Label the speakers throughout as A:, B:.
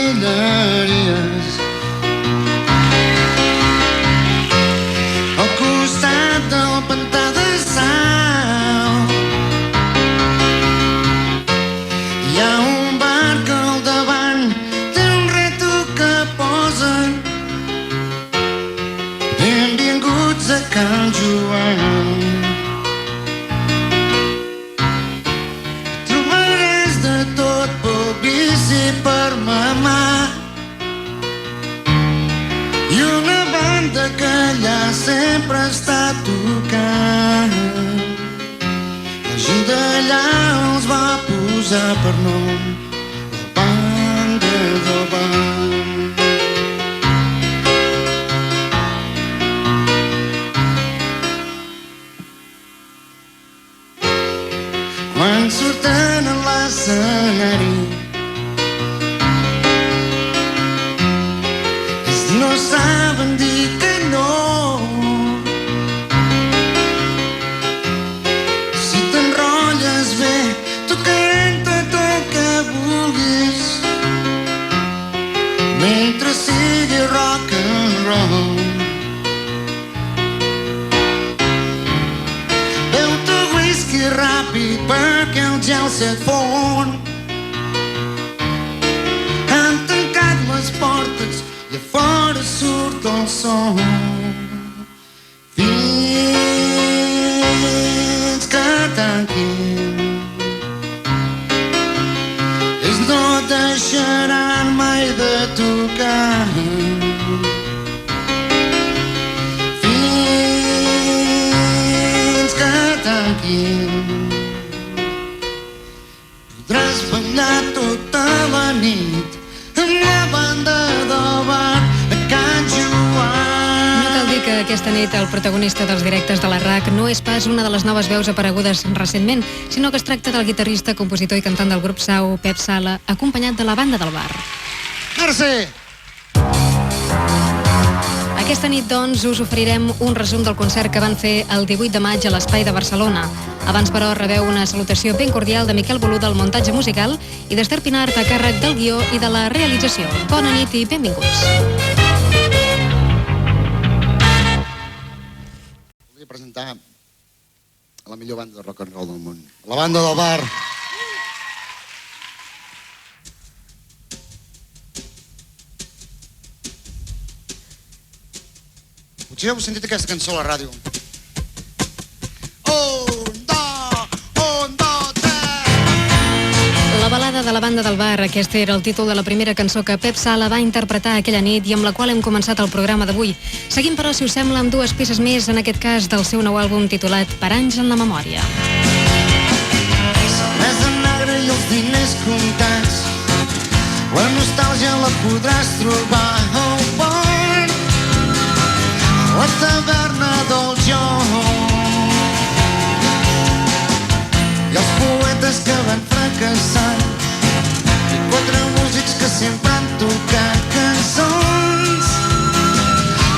A: Guilleries. Al costat del pantà de Sau hi ha un bar que al davant té un rètol que posa benvinguts a Can Joan. Trobaràs de tot pel vici per mamar i una banda que allà sempre està tocant. La gent d'allà els va posar per nom la banda del bar. Quan surten a l'escenari no saben dir que no. Si t'enrotlles bé, tocaran tot el que vulguis, mentre sigui rock and roll. Beu-te whisky ràpid perquè el gel se't fon. Han tancat les portes i a fora surt el sol. Fins que tanquin ells no deixaran mai de tocar. Fins que tanquin podràs ballar tota la nit amb la banda del bar a Can Joan.
B: No cal dir que aquesta nit el protagonista dels directes de la RAC no és pas una de les noves veus aparegudes recentment, sinó que es tracta del guitarrista, compositor i cantant del grup Sau, Pep Sala, acompanyat de la banda del bar.
A: Merci!
B: Aquesta nit, doncs, us oferirem un resum del concert que van fer el 18 de maig a l'Espai de Barcelona. Abans, però, rebeu una salutació ben cordial de Miquel Bolú del muntatge musical i d'Ester Pinart a càrrec del guió i de la realització. Bona nit i benvinguts.
A: Voldria presentar la millor banda de rock and roll del món, la banda del bar. Potser heu sentit aquesta cançó a la ràdio.
B: La balada de la banda del bar, aquest era el títol de la primera cançó que Pep Sala va interpretar aquella nit i amb la qual hem començat el programa d'avui. Seguim, però, si us sembla, amb dues peces més, en aquest cas del seu nou àlbum titulat Per anys en la memòria.
A: Cervesa negra i els diners comptats, la nostàlgia la podràs trobar al port, a la taverna del joc. I els poetes que van fracassar i quatre músics que sempre han tocat cançons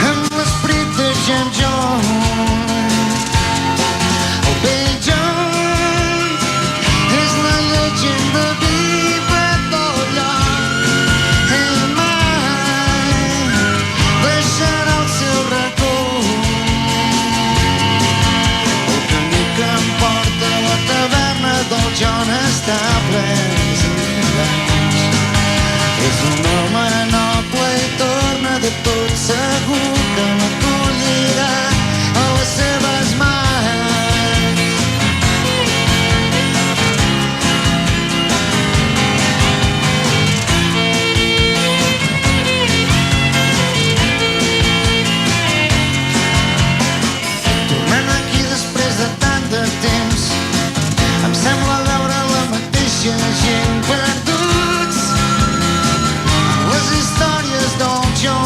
A: amb l'esperit de James Jones. El vell John és la llegenda viva del lloc i mai deixarà el seu racó. El camí que em porta a la taverna del John està ple d'enganys. És un home noble i torna de tot segur que m'acollirà a les seves mans. Tornant aquí després de tant de temps, em sembla veure la mateixa gent perduts en les històries del joc.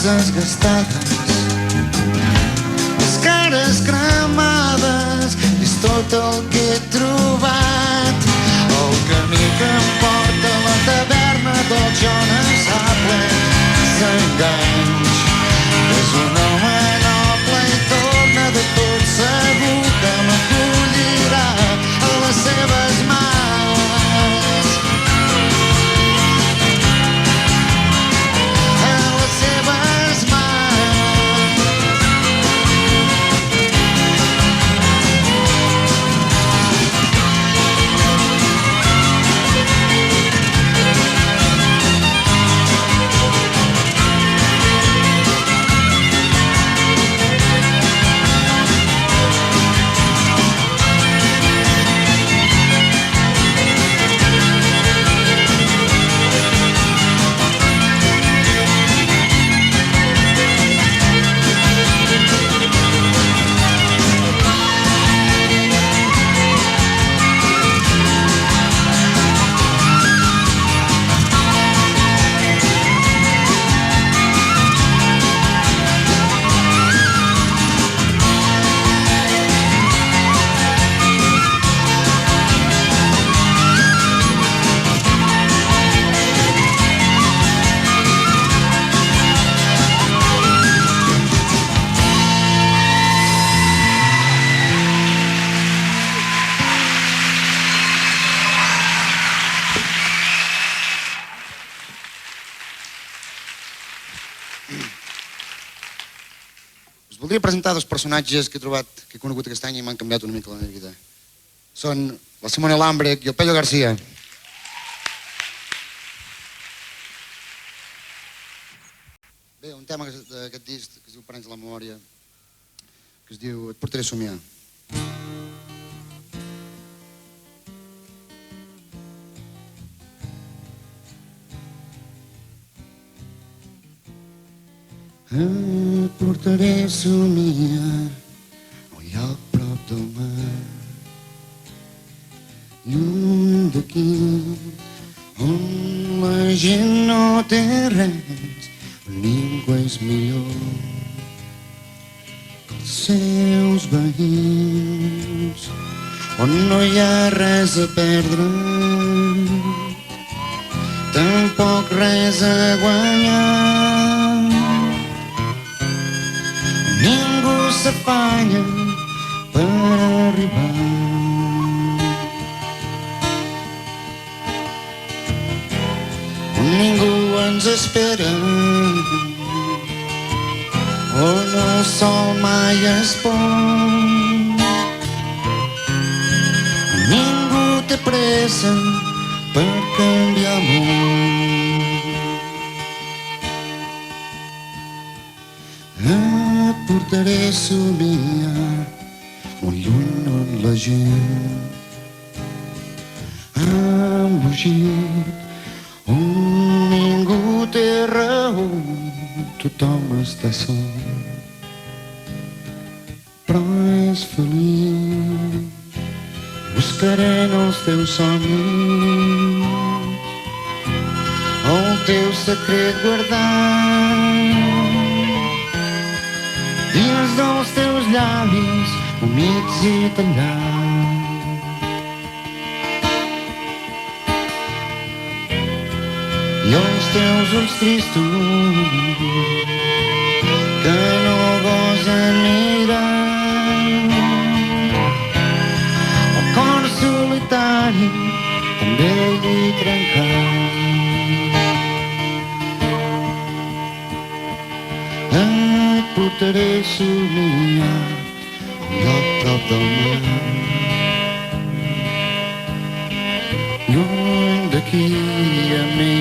A: desgastades, les cares cremades, és tot el que he trobat. El camí que em porta a la taverna del Jones ha ple d'enganys. És un home noble i torna de tot segur que m'acollirà a les seves mans. Voldria presentar dos personatges que he conegut aquest any i m'han canviat una mica la meva vida. Són la Simone Lambrec i el Pello García. Bé, un tema d'aquest disc que es diu Parenys de la memòria, que es diu Et portaré a somiar. Et portaré a somiar un lloc prop del mar, lluny d'aquí, on la gent no té res, on ningú és millor que els seus veïns, on no hi ha res a perdre, tampoc res a guanyar. Ningú s'afanya per arribar. Ningú ens espera, on el sol mai es pon. Ningú té pressa per canviar el món. Et portaré a somiar un lluny on la gent ha embogit, on ningú té raó, tothom està sol, però és feliç. Buscaré en els teus somnis el teu secret guardat, dins dels teus llavis humits i tallats. I els teus ulls tristos que no gosen mirar, el cor solitari també hi trencar. Et portaré a somiar un lloc prop del mar, lluny d'aquí a mi.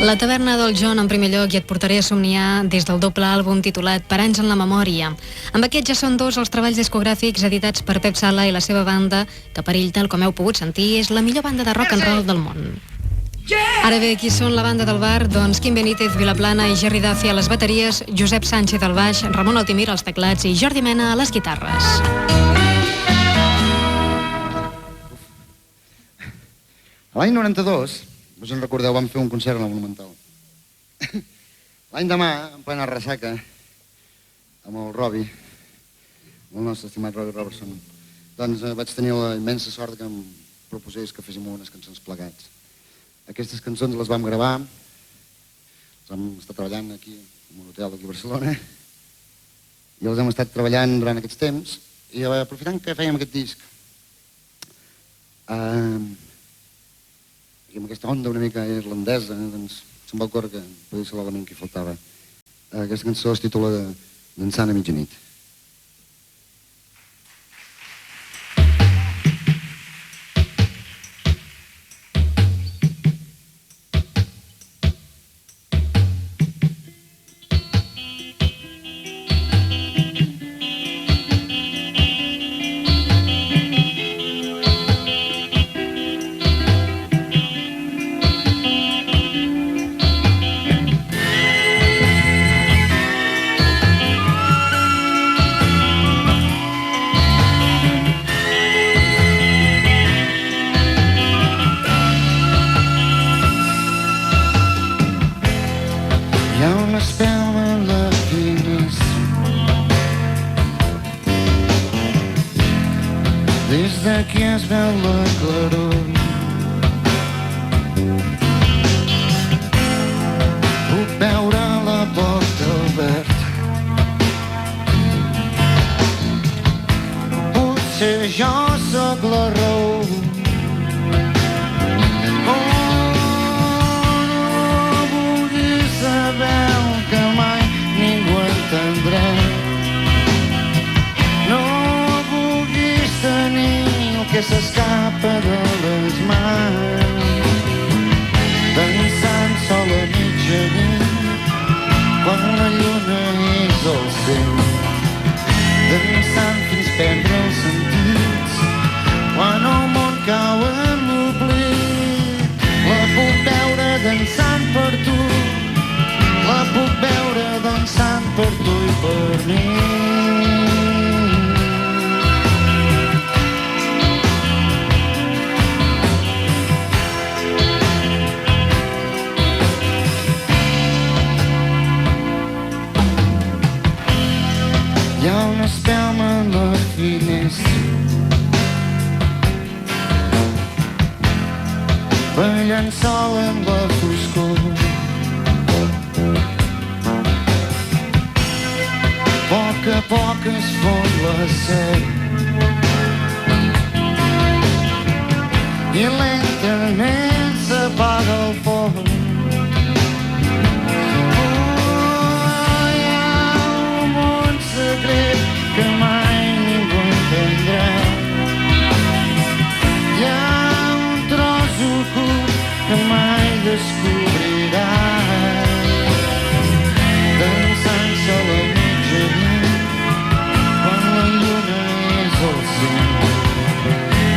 B: La taverna del John en primer lloc i Et portaré a somniar des del doble àlbum titulat Per anys en la memòria. Amb aquest ja són dos els treballs discogràfics editats per Pep Sala i la seva banda, que per ell, tal com heu pogut sentir, és la millor banda de rock and roll del món. Ara bé, qui són la banda del bar? Doncs Quim Benítez, Vilaplana i Jerry Duffy a les bateries, Josep Sánchez al baix, Ramon Altimir als teclats i Jordi Mena a les guitarres.
A: L'any 92, us en recordeu, vam fer un concert a la Monumental. L'any demà, en plena ressaca, amb el Robbie, el nostre estimat Robbie Robertson, doncs vaig tenir la immensa sort que em proposés que féssim unes cançons plegats. Aquestes cançons les vam gravar, les vam estar treballant aquí, en un hotel d'aquí a Barcelona, i les hem estat treballant durant aquests temps, i aprofitant que fèiem aquest disc, i amb aquesta onda una mica irlandesa, doncs se'm va ocórrer que podia ser l'element que hi faltava. Aquesta cançó es titula Dansant a mitjanit. D'aquí es veu la claror. Puc veure la porta oberta. Potser jo sóc la raó. Oh, no vulguis saber que mai ningú entendrà. No vulguis tenir que s'escapa de les mans, dansant sol a mitjanit, quan la lluna és al cel, dansant fins perdre els sentits, quan el món cau en l'oblit. La puc veure dansant per tu, la puc veure dansant per tu i per mi. Hi ha una espelma a la finestra, ballant sol en la foscor. A poc es fon la cel i lentament s'apaga el foc. Que mai ningú entendrà. Hi ha un tros ocult que mai descobrirà. Dansant sol a mitjanit, quan la lluna és al cel,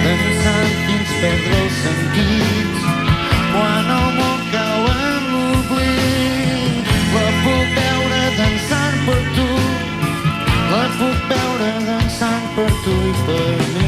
A: dansant fins perdre els sentits, quan el món cau en l'oblit. La puc veure dansant per tu, la puc veure dansant per tu i per mi.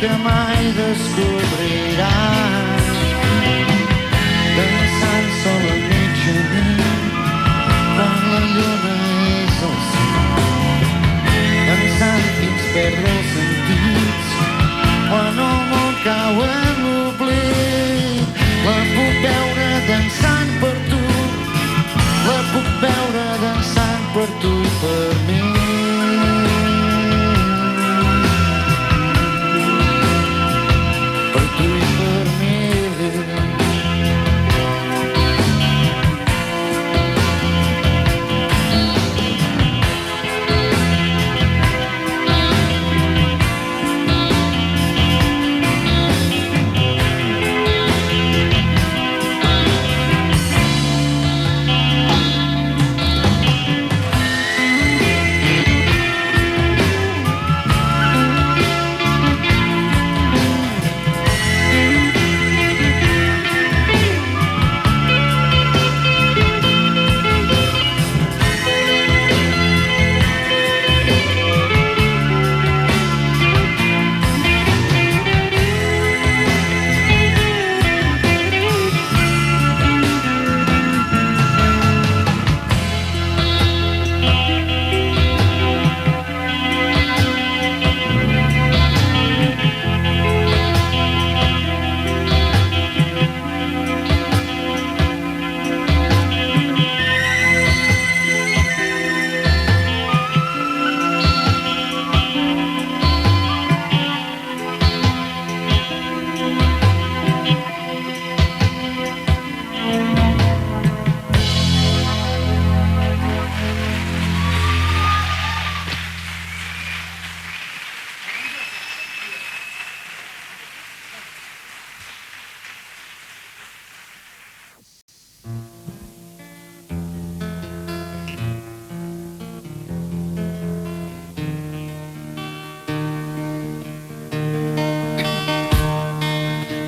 A: Que mai descobrirà. Dansant sol a mitjanit, quan la lluna és al cel, dansant fins perdre els sentits, quan el món cau en l'oblit. La puc veure dansant per tu, la puc veure dansant per tu i per mi.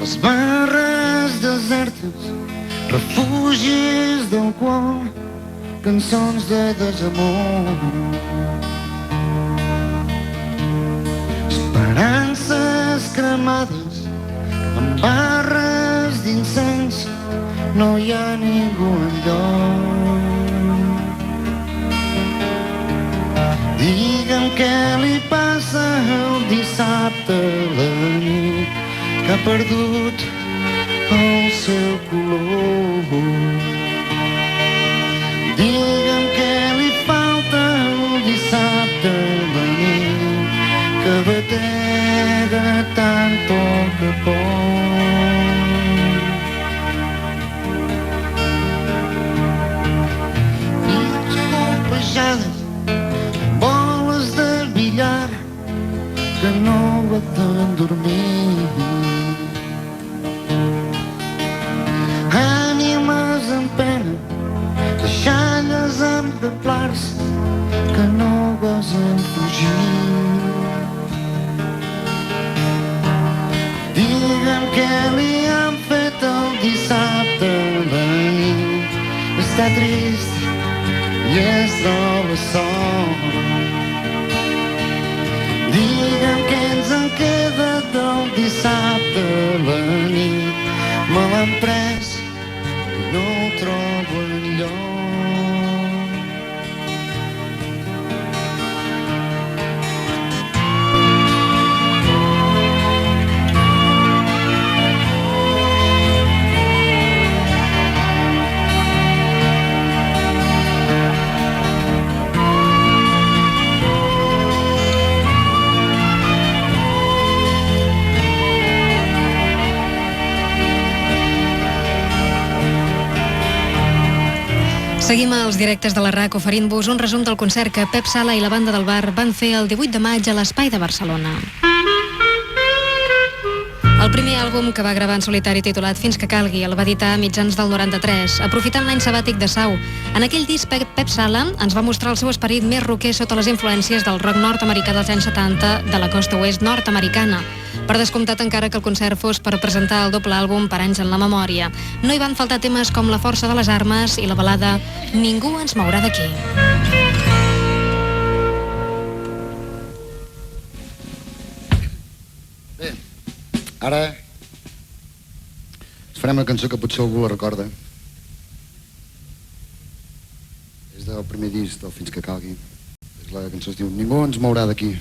A: les barres desertes, refugis d'alcohol, cançons de desamor. Esperances cremades amb barres d'incens, no hi ha ningú enlloc. Digue'm què li passa el dissabte a la nit, que ha perdut el seu color. Digue'm què li falta el dissabte a la nit, que batega tan poc a poc. Nits colpejades, boles de billar que no poden dormir. Ànimes en pena, deixalles amb templars que no gosen fugir. Digue'm què li han fet el dissabte a la nit, està trist i es troba sol. Digue'm què ens en queda del dissabte a la nit, me l'han pres i no ho trobo enlloc.
B: Seguim els directes de la RAC oferint-vos un resum del concert que Pep Sala i la banda del bar van fer el 18 de maig a l'Espai de Barcelona. El primer àlbum que va gravar en solitari titulat Fins que calgui el va editar a mitjans del 93, aprofitant l'any sabàtic de Sau. En aquell disc, Pep Sala ens va mostrar el seu esperit més rocker sota les influències del rock nord-americà dels anys 70 de la costa oest nord-americana. Per descomptat, encara que el concert fos per presentar el doble àlbum per anys en la memòria. No hi van faltar temes com La força de les armes i la balada Ningú ens mourà d'aquí.
A: Bé, ara us farem una cançó que potser algú la recorda. És del primer disc del Fins que calgui. La cançó es diu Ningú ens mourà d'aquí.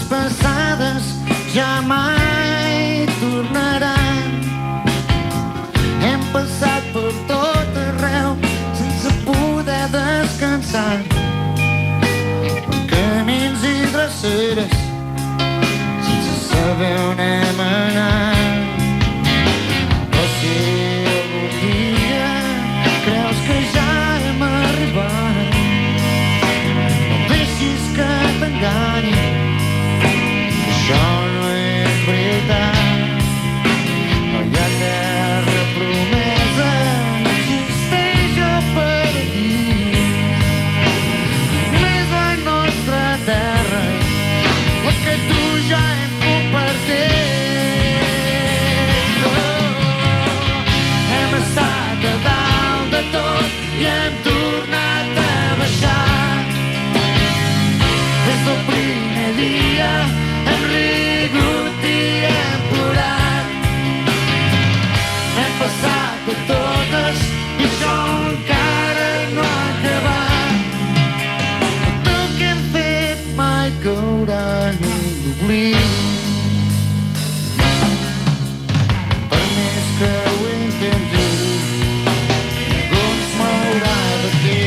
A: passades ja mai tornaran. Hem passat per tot arreu sense poder descansar, per camins i dreceres sense saber on hem anat. Però si algun dia creus que ja hem arribat, no deixis que t'engani, això no és veritat. No hi ha terra promesa, no existeix el paradís. Només la nostra terra, la que tu ja hem compartit. Hem estat a dalt de tot i hem tornat a baixar. Des del primer dia hem rigut i hem plorat. Hem passat de totes i això encara no ha acabat. Tot el que hem fet mai caurà en l'oblit. Per més que ho intenti, ningú ens mourà d'aquí.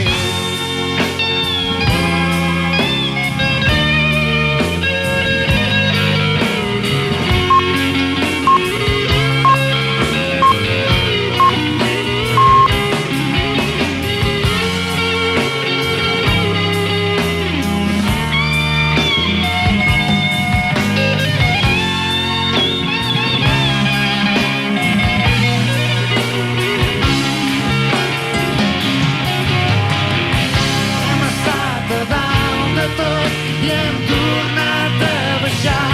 A: Hem estat a dalt de tot i hem tornat a baixar.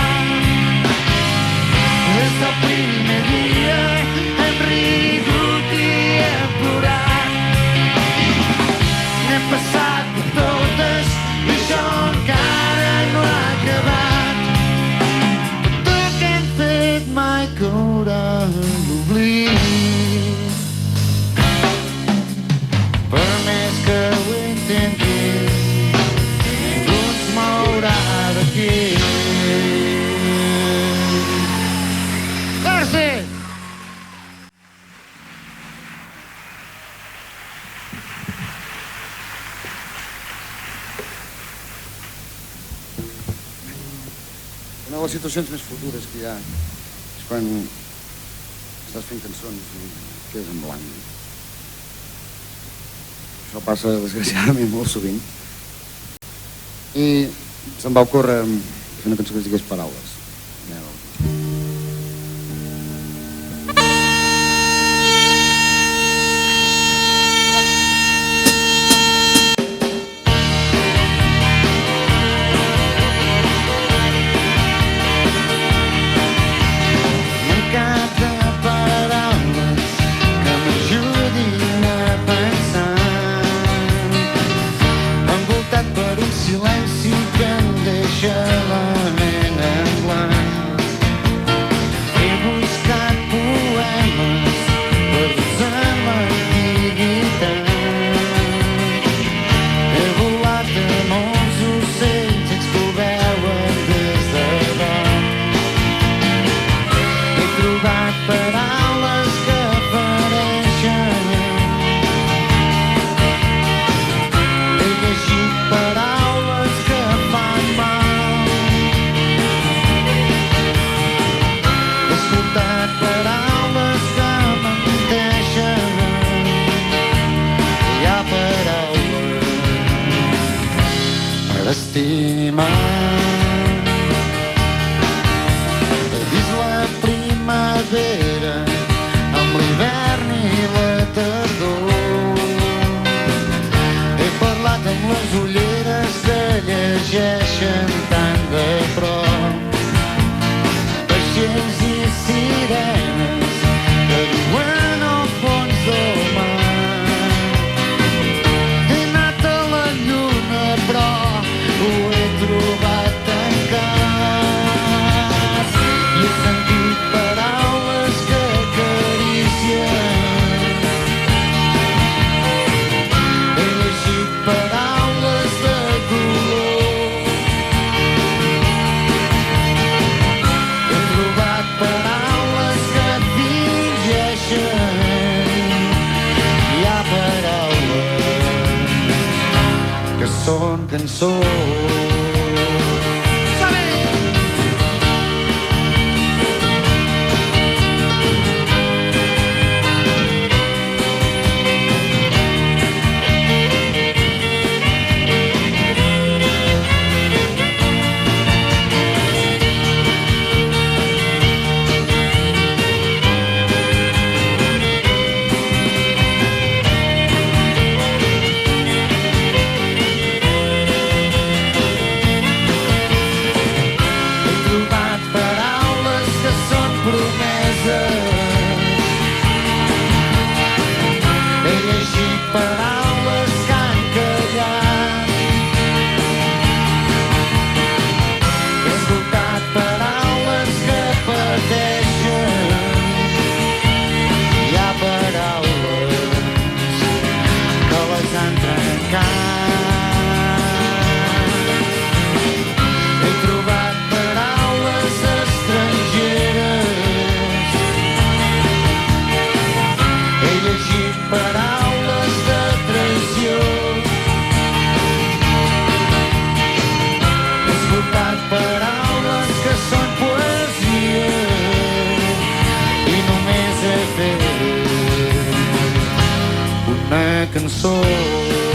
A: Des del primer dia hem rigut i hem plorat. N'hem passat de totes i això encara no ha acabat. Tot el que hem fet mai caurà en l'oblit. Per més que ho intenti, ningú ens mourà d'aquí. Gràcies!
C: Una de les situacions més futures que hi ha és quan estàs fent cançons i quedes en blanc. Això passa, desgraciadament, molt sovint. I se'm va ocórrer fer una cançó que es digués Paraules.
A: Un cap de paraules que m'ajudin a pensar, envoltat per un silenci que em deixa la ment en blanc. He buscat poemes perduts en l'antiguitat. He volat de molts ocells que ho veuen des de dalt. He trobat paraules que fereixen. He llegit paraules que fan mal. He escoltat paraules que menteixen. Hi ha paraules per estimar. He vist la primavera amb l'hivern i la tardor. He parlat amb les ulleres que llegeixen tan de prop. Vaixells i sirenes que viuen al fons del mar. He anat a la lluna però ho he trobat cançó.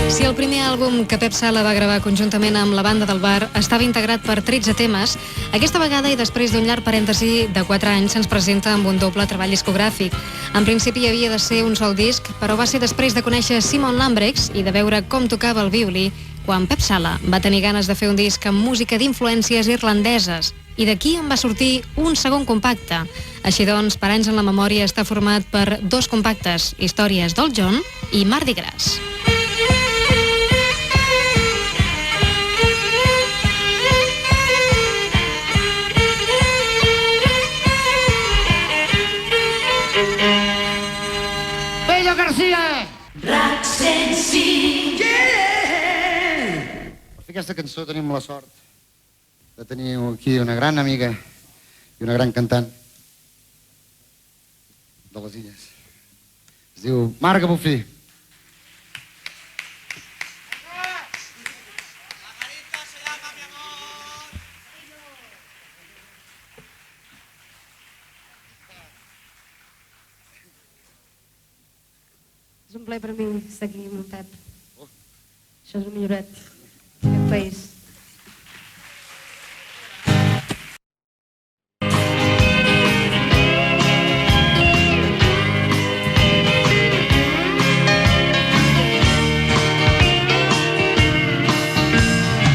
B: Si el primer àlbum que Pep Sala va gravar conjuntament amb la banda del bar estava integrat per 13 temes, aquesta vegada i després d'un llarg parèntesi de 4 anys se'ns presenta amb un doble treball discogràfic. En principi havia de ser un sol disc, però va ser després de conèixer Simon Lambrechts i de veure com tocava el violí quan Pep Sala va tenir ganes de fer un disc amb música d'influències irlandeses. I d'aquí en va sortir un segon compacte. Així doncs, Per anys en la memòria està format per 2 compactes, Històries del John i Mardi Gras.
A: Pello García!
D: RAC 105.
C: Per fer aquesta cançó tenim la sort de tenir aquí una gran amiga i una gran cantant de les Illes. Es diu Marga Bufí.
E: És un plaer per mi estar aquí amb el Pep. Això és el milloret d'aquest país.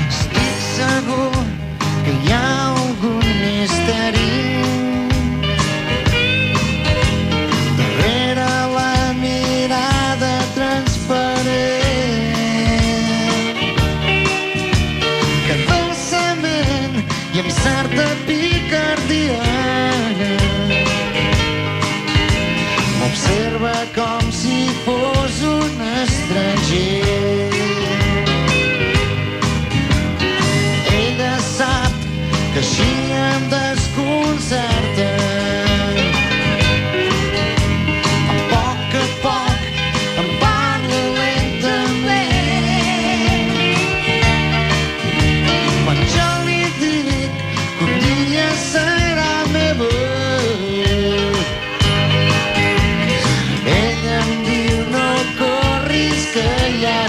A: Estic segur que hi ha algun misteri darrere la mirada transparent que dolçament i amb certa picardia m'observa com si fos un estranger. Ella sap que així em desconcerta. A poc em parla lentament. Quan jo li dic que un dia serà meva, ella em diu no corris que ja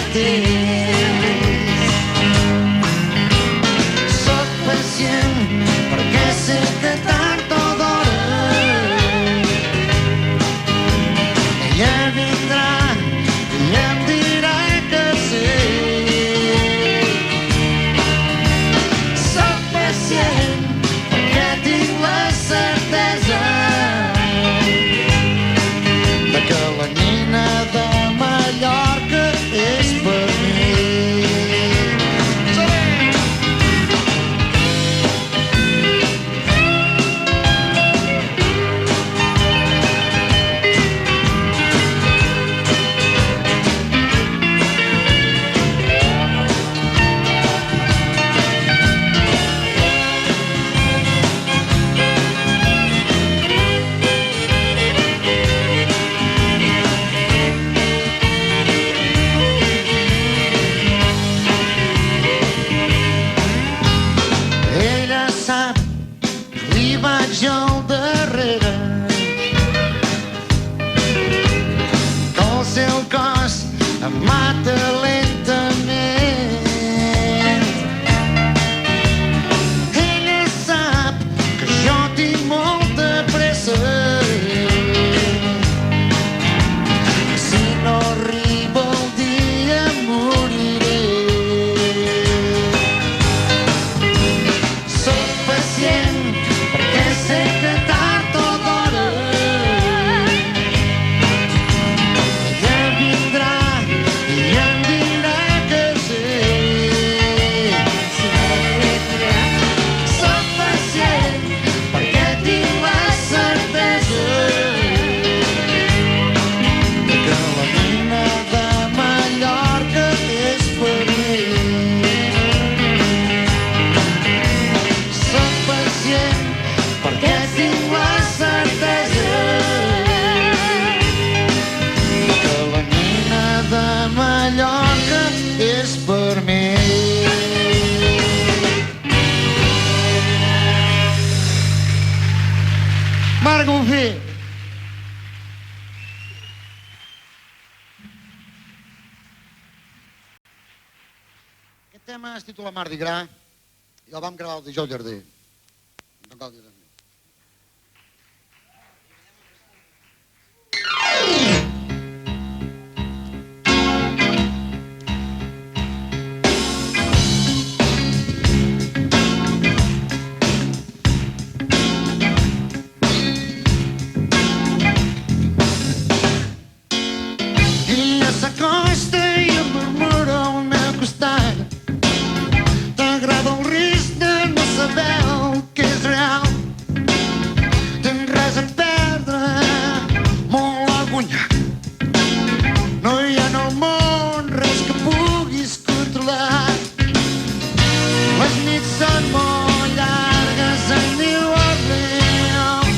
C: tema es titula Mardi Gras i el vam gravar el dijous Jardí. No cal dir res més.
A: S'acosta i em murmura al meu costat. T'agrada el risc de no saber el que és real. Tens res a perdre, molt a guanyar. No hi ha en el món res que puguis controlar. Les nits són molt llargues a New Orleans.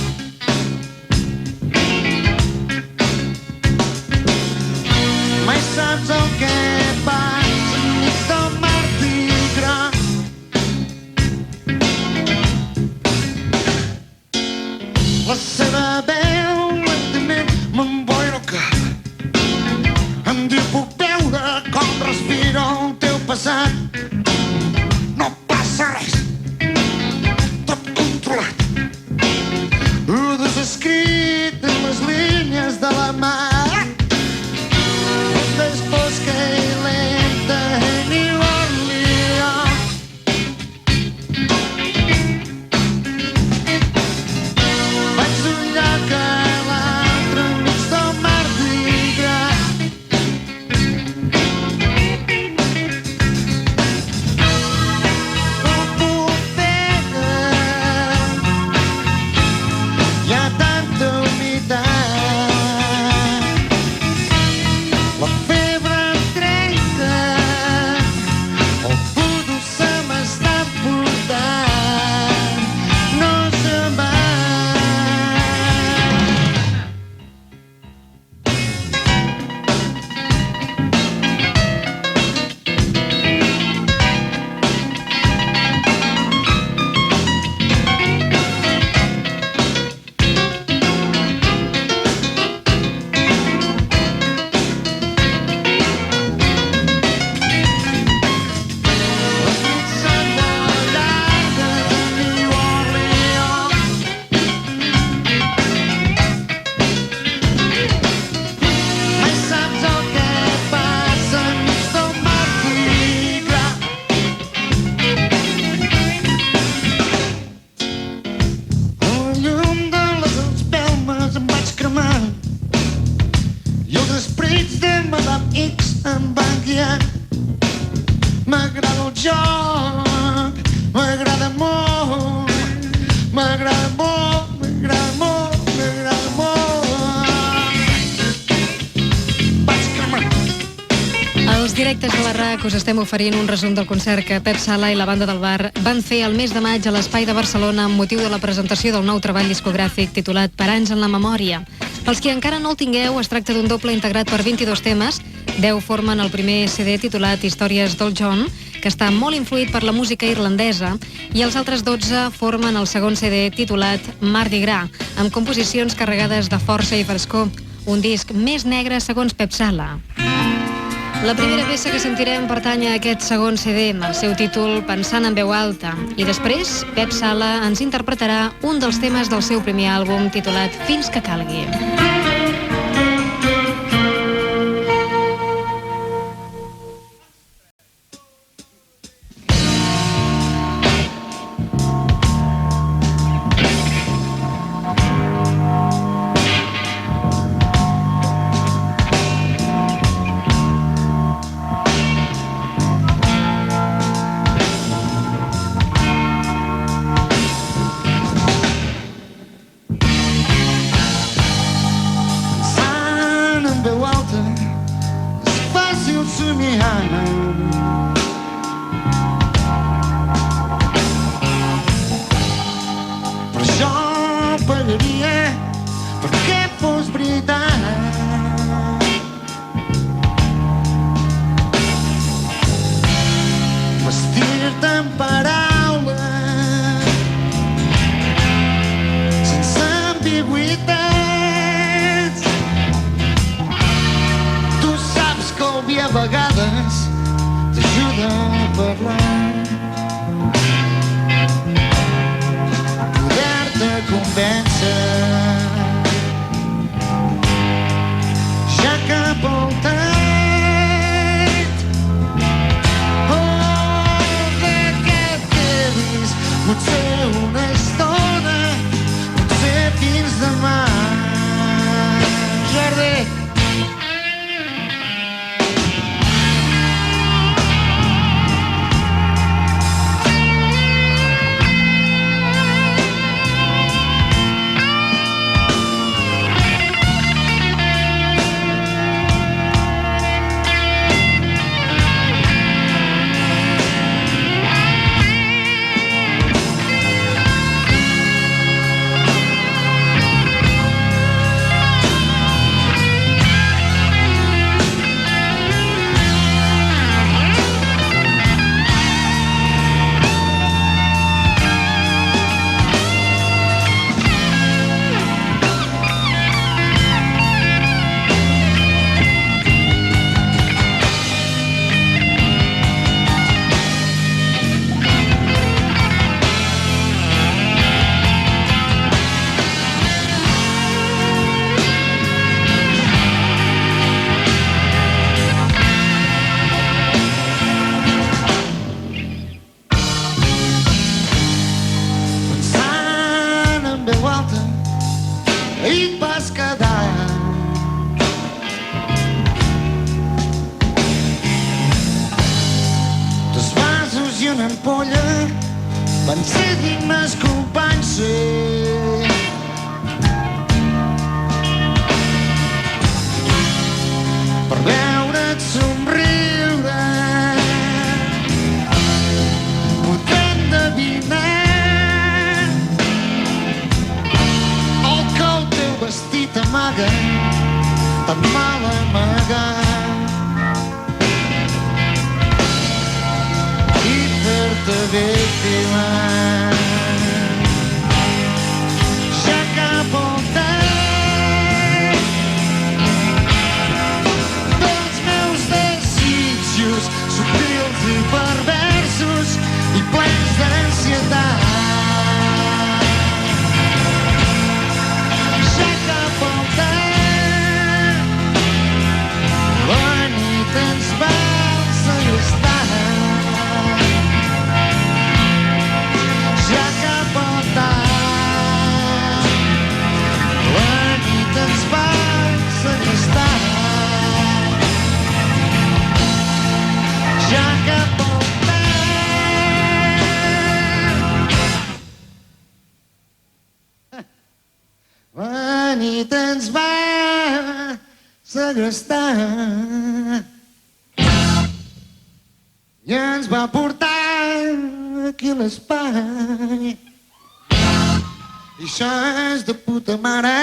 A: Mai saps el que passa enmig del Mardi Gras. La seva veu lentament m'emboira el cap. Em diu puc veure com respira el teu passat. No passa res, tot controlat. Ho dus escrit en les línies de la mà. És fosca i lenta a New Orleans. Vaig d'un lloc a l'altre enmig del Mardi Gras. No puc veure, hi ha tanta humitat. La febre em trenca, el futur se m'està portant, no se'n va. Són molt llargues a New Orleans. Mai saps el que passa enmig del Mardi Gras. A la llum de les espelmes em vaig cremant i els esprits de Madame X em van guiant. M'agrada el joc, m'agrada molt, m'agrada molt, m'agrada molt, m'agrada molt. Vaig cremant.
B: Als directes de la RAC us estem oferint un resum del concert que Pep Sala i la banda del bar van fer el mes de maig a l'Espai de Barcelona amb motiu de la presentació del nou treball discogràfic titulat Per anys en la memòria. Pels qui encara no el tingueu, es tracta d'un doble integrat per 22 temes. 10 formen el primer CD titulat Històries del John, que està molt influït per la música irlandesa, i els altres 12 formen el segon CD titulat Mardi Gras, amb composicions carregades de força i frescor. Un disc més negre segons Pep Sala. La primera peça que sentirem pertany a aquest segon CD, amb el seu títol Pensant en veu alta. I després, Pep Sala ens interpretarà un dels temes del seu primer àlbum titulat Fins que calgui.
A: passa ja cap al tard. Oh, d'aquest que he vist, potser una estona, potser fins demà. Jardí. Van ser dignes companys, sí. Per veure't somriure, podrem endevinar el que el teu vestit amaga, tan mal amagat. I fer-te víctima ja cap al tard dels meus desitjos subtils i perversos i plens d'ansietat. Ja cap al tard la nit ens va segrestar. Ja cap al tard la nit ens va segrestar. Ja cap al tard la nit ens va segrestar i ens va portar aquí a l'espai. I això és de puta mare.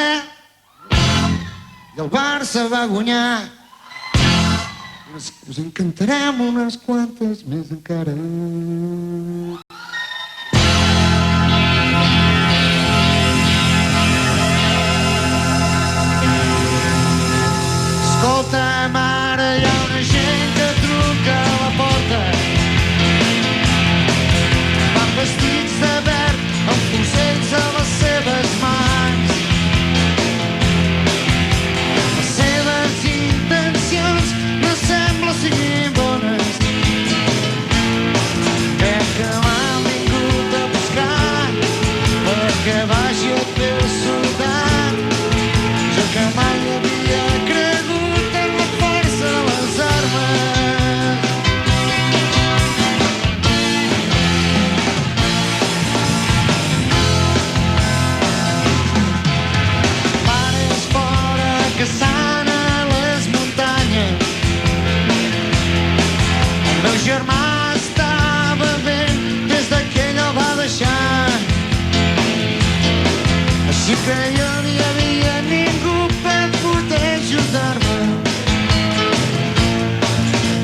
A: I el Barça va guanyar. Us en cantarem unes quantes més encara. Escolta, mare, hi ha una gent que truca a la porta. Van vestits de verd amb fusells a les seves mans. Les seves intencions no sembla siguin bones. Crec que m'han vingut a buscar perquè vagi a fer el soldat. Jo que mai havia cregut en la força de les armes. Pares fora caçant a les muntanyes. El meu germà estava ben des de que ell el va deixar. Així que jo no hi havia ningú per poder ajudar-me.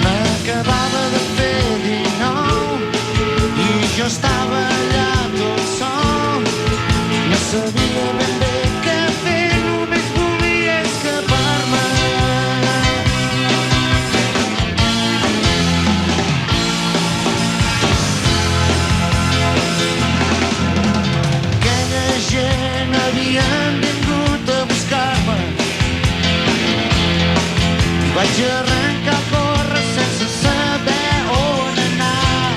A: M'acabava de fer 19 i jo estava allà tot sol. No sabia ben bé què fer, només volia escapar-me. Aquella gent havia Vaig arrencar a córrer sense saber on anar.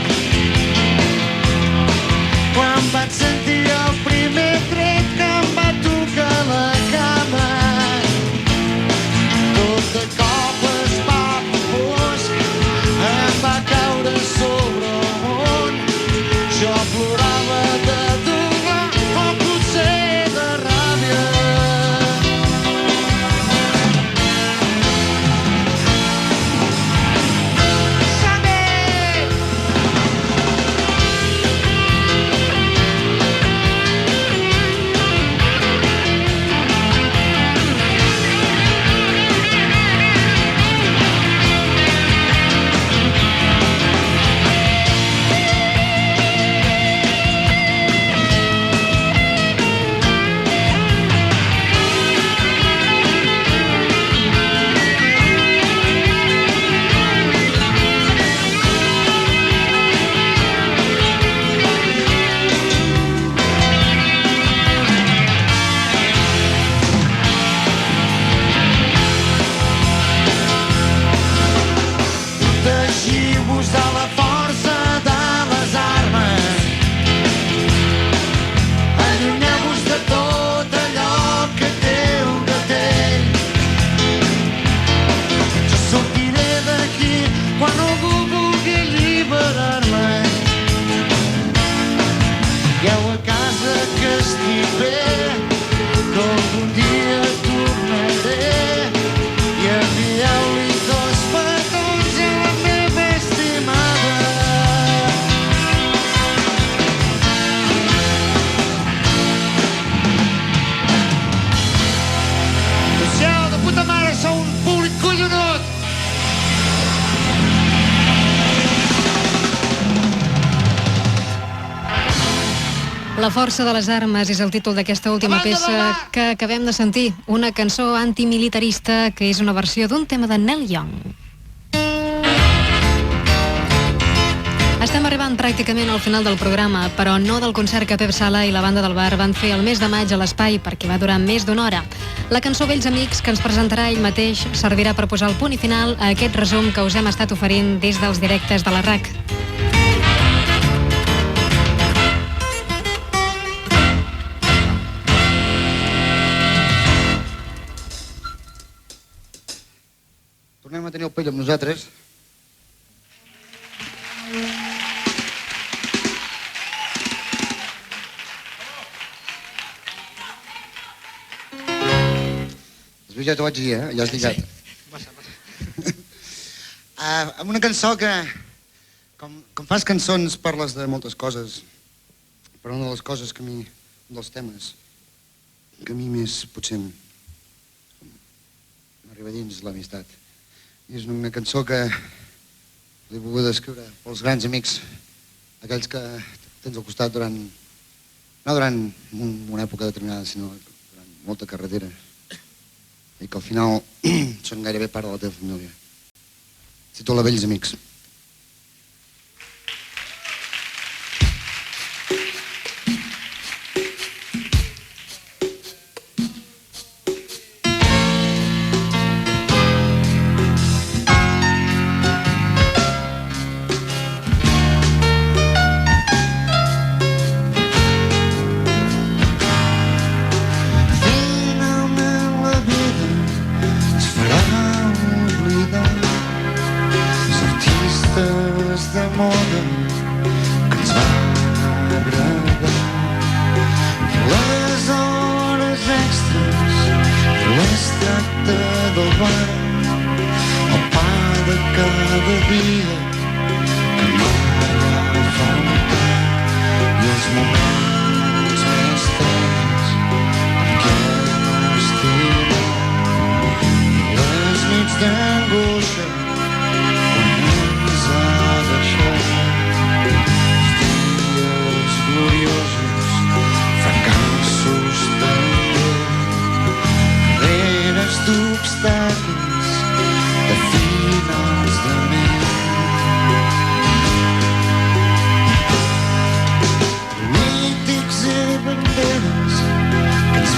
A: Quan vaig sentir el primer tret que em va tocar la cama, tot de cop es va fer fosc, em va caure sobre el món. Jo plorava de dolor o potser de ràbia. Protegiu-vos de la força de les armes, allunyeu-vos de tot allò que té un gatell. Jo sortiré d'aquí quan algú vulgui alliberar-me. Dieu a casa que estic bé, que algun dia tornaré, i envieu-li 2 petons a la meva estimada. Adéu, de puta mare, sou un públic collonut!
B: La força de les armes és el títol d'aquesta última peça que acabem de sentir, una cançó antimilitarista que és una versió d'un tema de Neil Young. Estem arribant pràcticament al final del programa, però no del concert que Pep Sala i la banda del bar van fer el mes de maig a l'Espai, perquè va durar més d'1 hora. La cançó Vells Amics, que ens presentarà ell mateix, servirà per posar el punt i final a aquest resum que us hem estat oferint des dels directes de la RAC.
C: Tornem a tenir el pell amb nosaltres. Després ja t'ho vaig dir, ja has lligat. Amb una cançó que, com fas cançons, parles de moltes coses, però una de les coses que a mi, un dels temes que a mi més potser m'arriba dins l'amistat. I és una cançó que l'he volgut escriure pels grans amics, aquells que tens al costat durant, no durant una època determinada, sinó durant molta carretera, i que al final són gairebé part de la teva família. Es titula Vells Amics.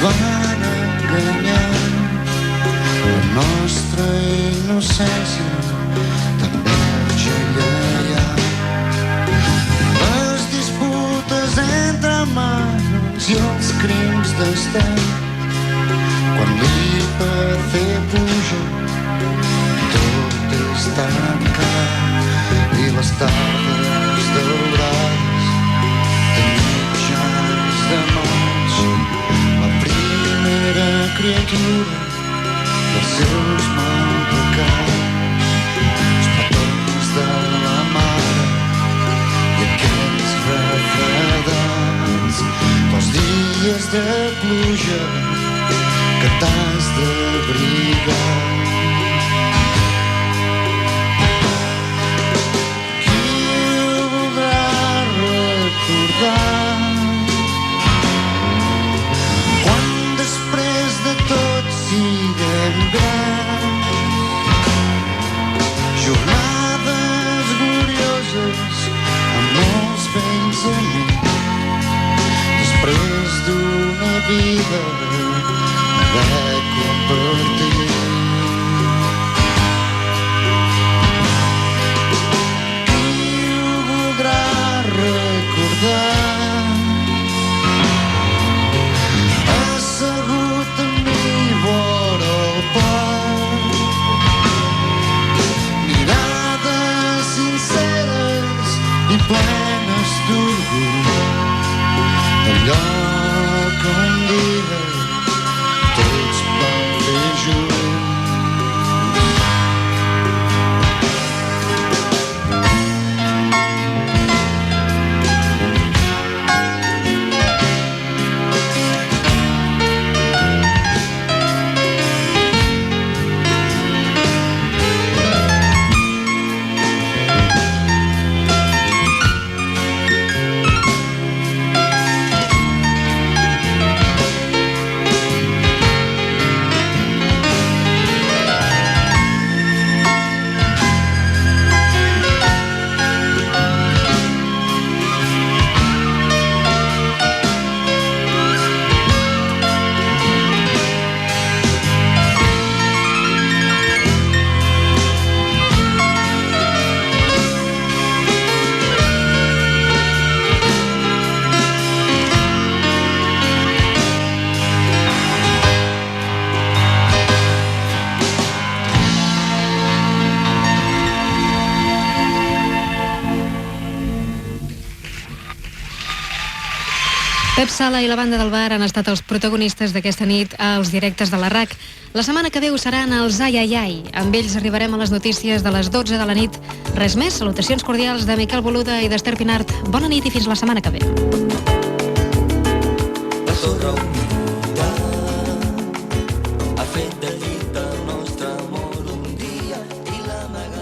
C: van enganyar.
A: nostra innocència també gellarà. Les disputes entre mans i els crims d'estat, quan l'IPC puja tot és tan car i les tardes daurades de mitjans de maig, la primera criatura dels seus malpecats, els petons de la mare i aquells refredats dels dies de pluja que t'has d'abrigar. Qui voldrà recordar quan després de tot siguem grans, jornades glorioses amb molts vells amics, després d'una vida de compartir. Qui ho voldrà recordar assegut amb mi vora el parc, mirades sinceres i plenes d'orgull d'allò que un dia tots vam fer junts.
B: Pep Sala i la banda del bar han estat els protagonistes d'aquesta nit als directes de la RAC. La setmana que ve ho seran els Ai Ai Ai. Amb ells arribarem a les notícies de les 12 de la nit. Res més, salutacions cordials de Miquel Boluda i d'Esther Pinart. Bona nit i fins la setmana que ve.
F: La sorra humida ha fet del llit del nostre amor un dia i l'amaga